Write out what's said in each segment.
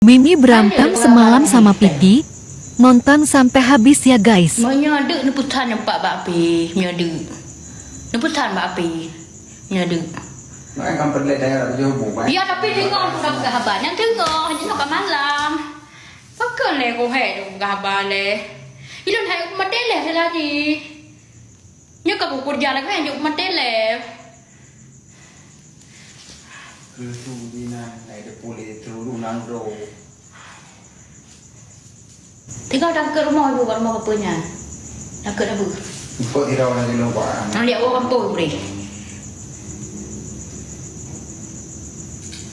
Mimi berantem semalam sama Pipi. Nonton sampai habis ya guys. Menyaduk ni putan nampak bapi. Menyaduk. Ni putan bapi. Menyaduk. Nói anh không lên đây là vô buồn quá. Ya tapi dengar aku dah buka habar. Yang dengar hanya nak malam. Pakai le ko he dah buka habar le. Ilon hai aku mati le lagi. Nya ka bu kerja lagi hai aku mati le. Cứ tu đi na này được pulih tu lu nang ro. Tinggal dah ke rumah ibu kat rumah bapanya. Dah ke dah bu. Kok tidak orang di luar. Nak lihat orang kampung boleh.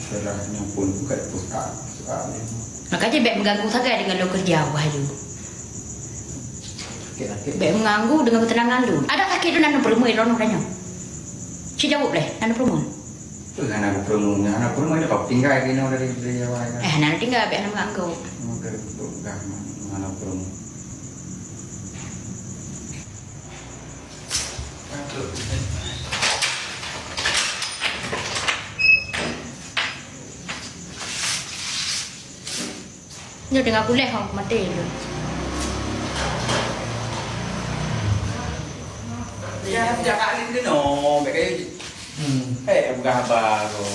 Setelah nyampun buka suka ni. Makanya baik mengganggu sangat dengan lo kerja wah lu. Sakit. Baik mengganggu dengan ketenangan lu. Ada sakit tu nak perempuan orang tanya. Si jawab leh, nak perempuan. Tu anak perempuan ni kau tinggal di mana dari awal. Nak tinggal baik nak mengganggu. Mungkin tu dah anak perempuan. Dia dengar boleh hang mati tu. Ya, jaga alin dia no, bekai. Bukan apa tu.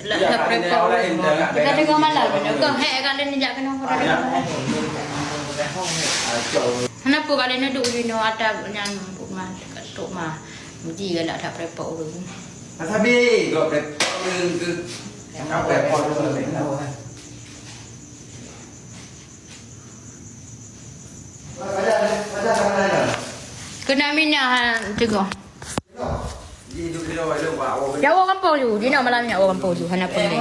Lah dah prepare. Kita dengar malam ni. Kau kali ni jak kena orang. Kenapa kali ni duduk di no ada yang rumah kat tok mah. Mesti galak dah prepare dulu. Sabi, kau prepare ke. Kau prepare dulu ni lah. Kena minyak tengok. Dia Jauh kampung tu. Dia nak malam ni orang kampung tu. Hana pun ni.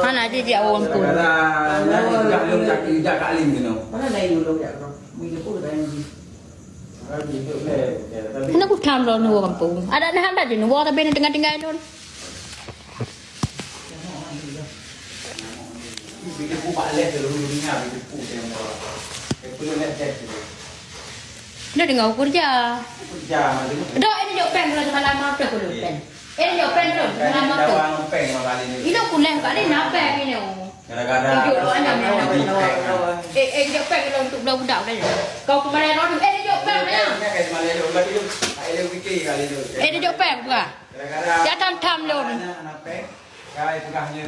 Hana dia orang kampung. Jaga lim jaga lim tu no. Mana lain dulu ya bro. Mungkin pun ada yang Hana aku tham lo orang kampung. Ada nak ada je nu orang tapi tengah-tengah tu. Bila aku balik dulu dunia bila aku tengok. Aku nak cek dulu. Dia dengar aku kerja. Kerja macam tu. Dok ini jauh pen kalau malam apa aku lu pen. Ini jauh pen tu malam apa. Jawang peng kali ni. Itu aku leh kali nak pen ini. Kadang-kadang. Jauh pen kalau untuk budak-budak dah. Kau kemarin orang jauh pen ya. Ni kayak Malaysia dulu lagi tu. Ada fikir kali tu. Jauh pen bukan. Kadang-kadang. Dia tam-tam lu. Anak peng. Kai pegahnya.